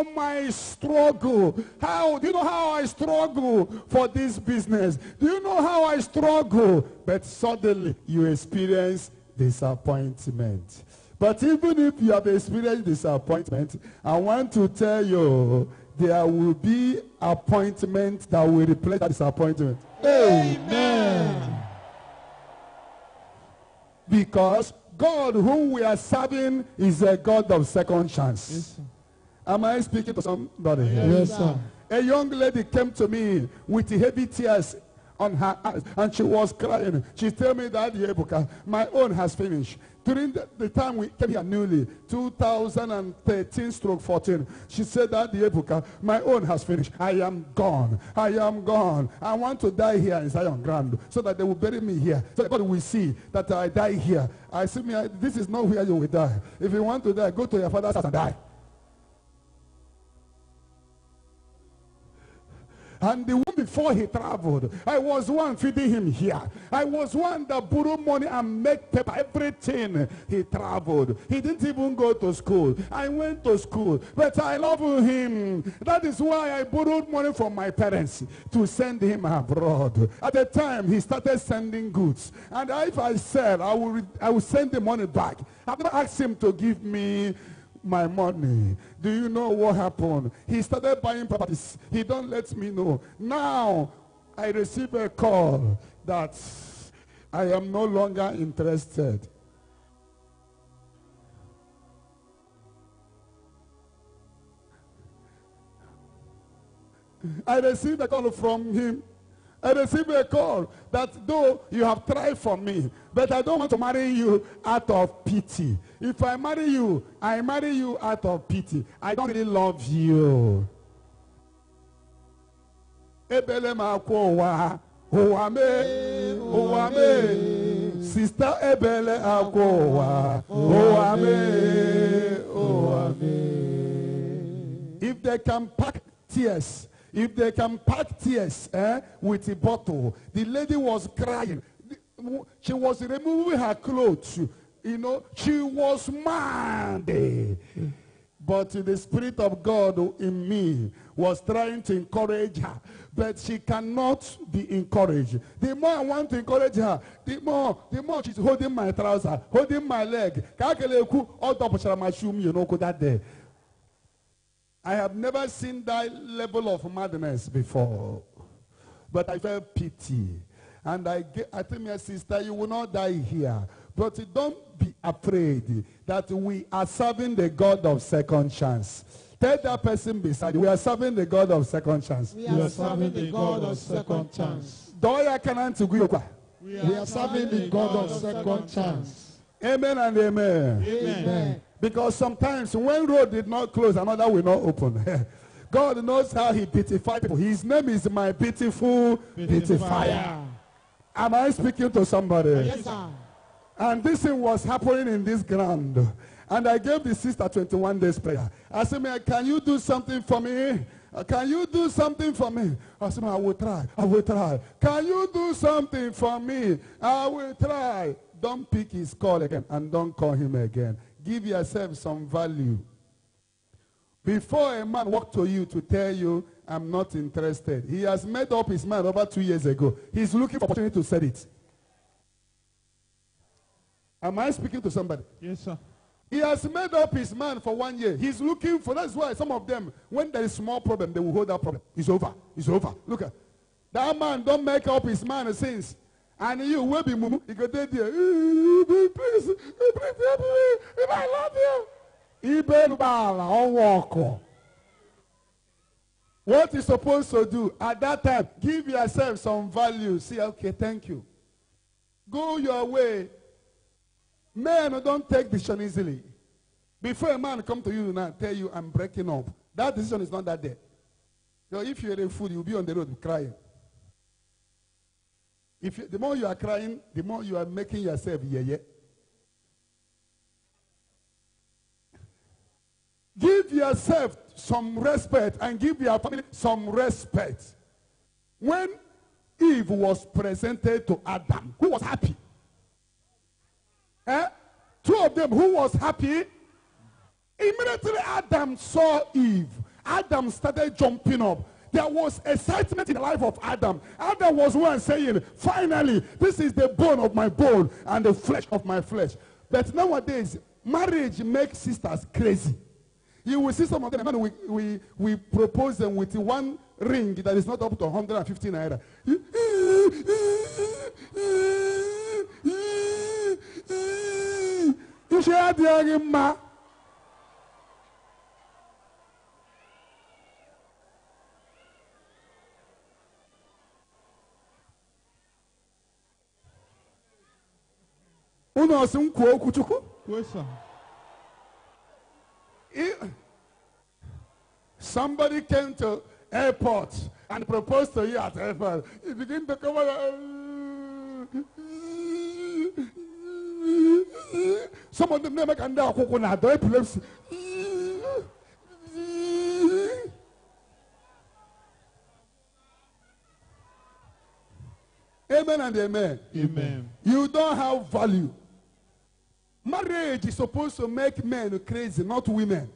my struggle. Do you know how I struggle for this business? Do you know how I struggle? But suddenly you experience disappointment. But even if you have experienced disappointment, I want to tell you, there will be appointment that will replace that disappointment. Amen. Because God whom we are serving is a God of second chance. Yes, sir. Am I speaking to somebody here? Yes, sir. A young lady came to me with heavy tears on her eyes, and she was crying. She told me that, Ebuka, my own has finished. During the time we came here newly, 2013/14, she said that, Ebuka, my own has finished. I am gone. I am gone. I want to die here in Zion ground so that they will bury me here. So that God will see that I die here. I said, this is not where you will die. If you want to die, go to your father's house and die. And the one before he traveled, I was one feeding him here. I was one that borrowed money and make paper, everything. He traveled. He didn't even go to school. I went to school, but I love him. That is why I borrowed money from my parents to send him abroad. At the time, he started sending goods. And if I sell, I will send the money back. I've never asked him to give me my money. Do you know what happened? He started buying properties. He don't let me know. Now, I receive a call that I am no longer interested. I received a call from him. I received a call that though you have tried for me, but I don't want to marry you out of pity. If I marry you out of pity. I don't really love you. Ebele makowa, oame, sister Ebele akowa, oame. If they can pack tears. If they can pack tears with a bottle. The lady was crying. She was removing her clothes. You know, she was mad. But the Spirit of God in me was trying to encourage her. But she cannot be encouraged. The more I want to encourage her, the more she's holding my trouser, holding my leg. I have never seen that level of madness before. But I felt pity. And I told my sister, you will not die here. But don't be afraid that we are serving the God of second chance. Tell that person beside you, we are serving the God of second chance. We are serving the God of second chance. We are serving the God of second chance. Amen and amen. Amen. Because sometimes when road did not close, another will not open. God knows how he beautifies people. His name is my beautiful beautifier. Am I speaking to somebody? Yes, sir. And this thing was happening in this ground. And I gave the sister 21 days prayer. I said, can you do something for me? Can you do something for me? I said, I will try. I will try. Can you do something for me? I will try. Don't pick his call again and don't call him again. Give yourself some value. Before a man walks to you to tell you, I'm not interested, he has made up his mind over 2 years ago. He's looking for opportunity to say it. Am I speaking to somebody? Yes, sir. He has made up his mind for 1 year. He's looking for, that's why some of them, when there is small problem, they will hold that problem. It's over. It's over. Look at that man, don't make up his mind since. And you will be mumu. You go there, please, please help me. If I love you. What you're supposed to do at that time, give yourself some value. Say, okay, thank you. Go your way. Men don't take decision easily. Before a man come to you now and tell you, I'm breaking up, that decision is not that day. So if you're a fool, you'll be on the road crying. The more you are crying, the more you are making yourself yeah. Give yourself some respect and give your family some respect. When Eve was presented to Adam, who was happy? Two of them, who was happy? Immediately Adam saw Eve Adam started jumping up. There was excitement in the life of Adam. Adam was one saying, finally, this is the bone of my bone and the flesh of my flesh. But nowadays, marriage makes sisters crazy. You will see some of them, we propose them with one ring that is not up to 150 naira. You share the ma. Somebody came to airport and proposed to you at airport. You begin to come some of them never can do coconut epilepsy. Amen and amen. Amen. You don't have value. Marriage is supposed to make men crazy, not women.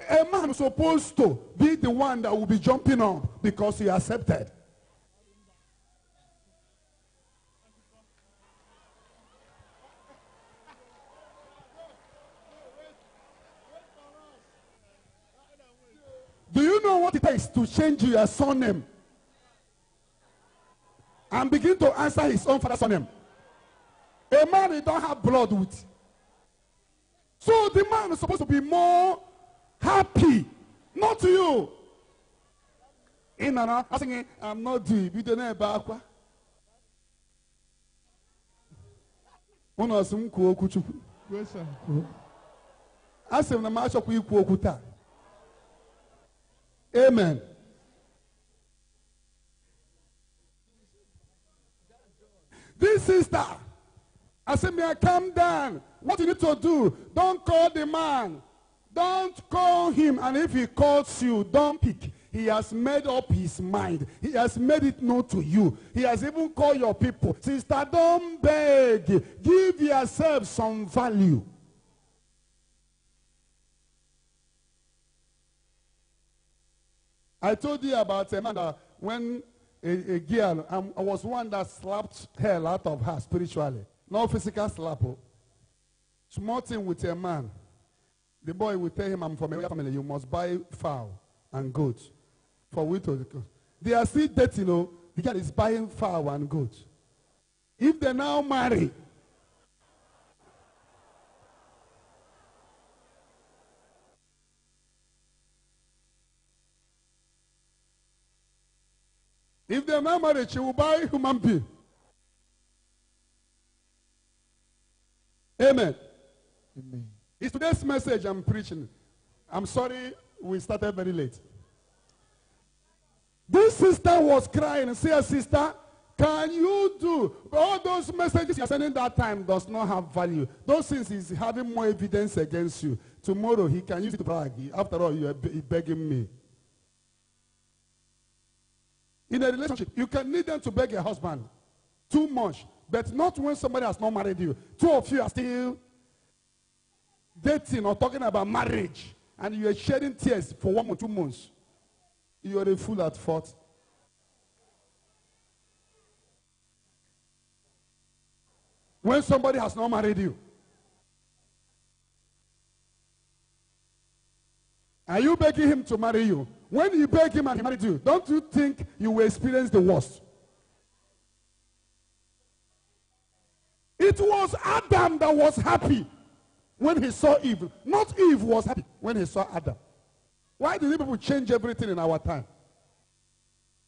A man is supposed to be the one that will be jumping up because he accepted. Do you know what it takes to change your surname and begin to answer his own father's surname? A man he don't have blood with. So the man is supposed to be more happy, not you. In and out, asking, I'm not deep. You don't know about what? Amen. This sister, I said, may I come down? What you need to do, don't call the man. Don't call him. And if he calls you, don't pick. He has made up his mind. He has made it known to you. He has even called your people. Sister, don't beg. Give yourself some value. I told you about a man that when a girl, I was one that slapped hell out of her spiritually. No physical slap. Small thing with a man. The boy will tell him, I'm from a family. You must buy fowl and goat for we to. They are still dating, you know. The girl is buying fowl and goat. If they now marry, if they now marry, she will buy human being. Amen. Amen. It's today's message I'm preaching. I'm sorry we started very late. This sister was crying and said, sister, can you do? All those messages you're sending that time does not have value. Those things is having more evidence against you. Tomorrow he can use it to brag. After all, you're begging me. In a relationship, you can need them to beg your husband too much, but not when somebody has not married you. Two of you are still dating or talking about marriage, and you are shedding tears for 1 or 2 months. You are a fool at fault. When somebody has not married you, are you begging him to marry you? When you beg him and he married you, don't you think you will experience the worst? It was Adam that was happy when he saw Eve. Not Eve was happy when he saw Adam. Why do people change everything in our time?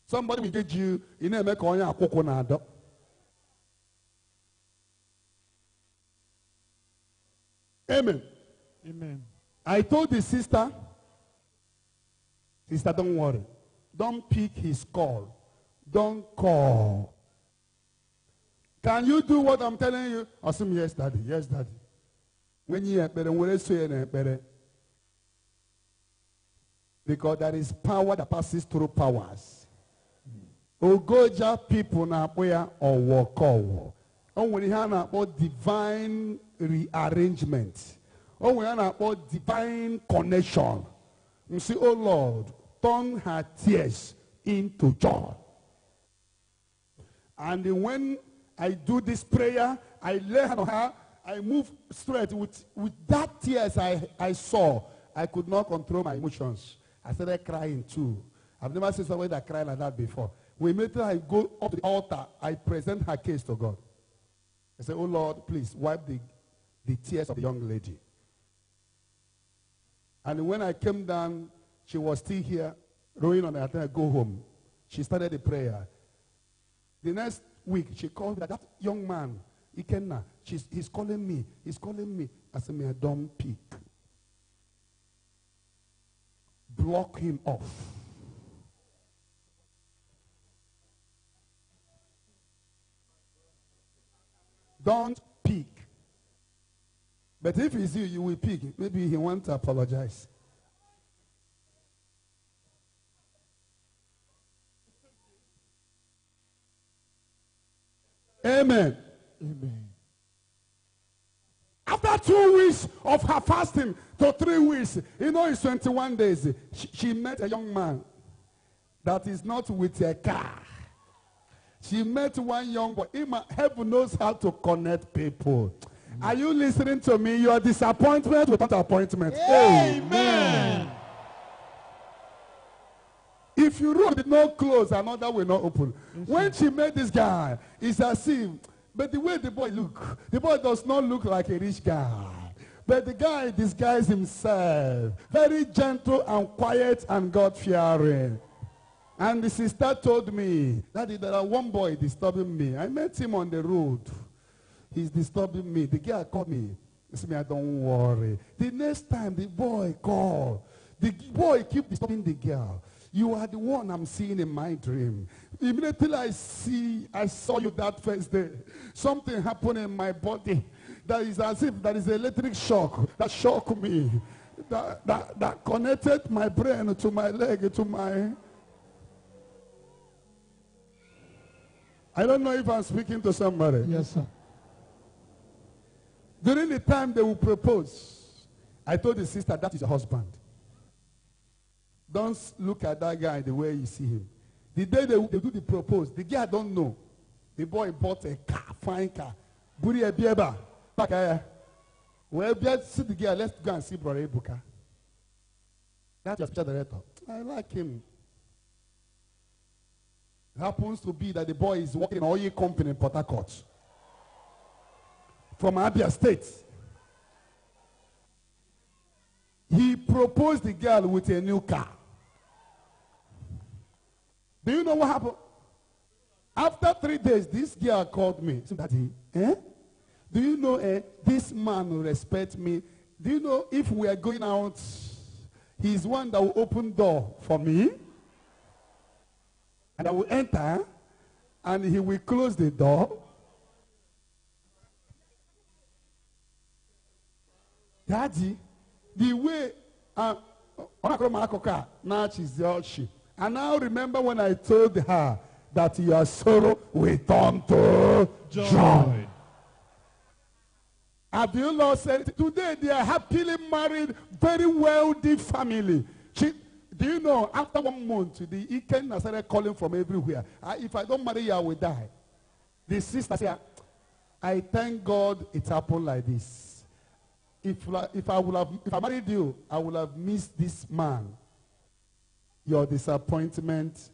Somebody will get you in a make on your coconut. Amen. Amen. I told the sister, don't worry. Don't pick his call. Don't call. Can you do what I'm telling you? I said, yes, daddy. Yes, daddy. When you better, because there is power that passes through powers. Ogoja people na poya or woko. Oh, when you have about divine rearrangement. Oh, when you have about divine connection. You see, oh Lord, turn her tears into joy. And when I do this prayer, I lay hand on her, I move straight. With that tears I saw, I could not control my emotions. I started crying too. I've never seen somebody that cried like that before. Immediately I go up to the altar, I present her case to God. I say, oh Lord, please wipe the tears of the young lady. And when I came down, she was still here, rowing on her. I go home. She started the prayer. The next week, she called me, that young man, Ikenna, he's calling me. He's calling me. I said, may I don't pick. Block him off. Don't pick. But if it's you, you will pick. Maybe he wants to apologize. Amen. Amen. After 2 weeks of her fasting to 3 weeks, it's 21 days, she met a young man that is not with a car. She met one young boy. Heaven knows how to connect people. Are you listening to me? Your disappointment without appointment. Amen. If you roll with no close, another will not open. When she met this guy, it's as if, but the way the boy the boy does not look like a rich guy. But the guy disguised himself. Very gentle and quiet and God-fearing. And the sister told me, Daddy, there are one boy disturbing me. I met him on the road. He's disturbing me. The girl called me. He said, I don't worry. The next time the boy called, the boy keep disturbing the girl. You are the one I'm seeing in my dream. Immediately I saw you that first day. Something happened in my body. That is as if there is an electric shock that shocked me. That connected my brain to my leg, to my... I don't know if I'm speaking to somebody. Yes, sir. During the time they will propose, I told the sister, that is your husband. Don't look at that guy the way you see him. The day they do the propose, the girl don't know. The boy bought a car, fine car. Buri ebieba. Well, see the girl, let's go and see Brother Ebuka. That's your special director. I like him. It happens to be that the boy is working in an oil company in Port Harcourt. From Abia State. He proposed the girl with a new car. Do you know what happened? After 3 days, this girl called me. So, Daddy, do you know this man will respect me? Do you know if we are going out, he's one that will open door for me? And I will enter, and he will close the door. Daddy, the way now she's all she. And now remember when I told her that your sorrow will turn to joy. Have you not said today they are happily married, very wealthy family. Do you know, after 1 month, the Iken started calling from everywhere. If I don't marry you, I will die. The sister said, I thank God it happened like this. If I married you, I would have missed this man. Your disappointment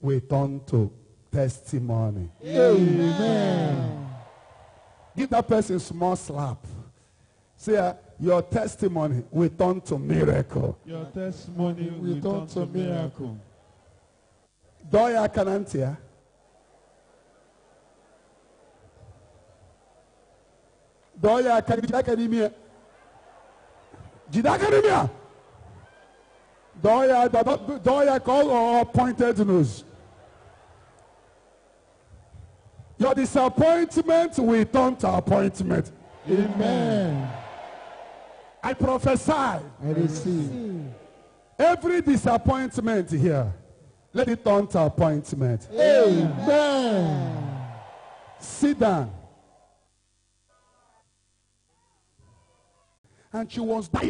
will turn to testimony. Amen. Give that person a small slap. Say, your testimony will turn to miracle. Your testimony will turn to miracle. Doya Kanantia. Doya Academia. Jidacademia. Doya call or pointed nose. Your disappointment will turn to appointment. Amen. I prophesy. I receive. Every disappointment here, let it turn to appointment. Amen. Sit down. And she was dying.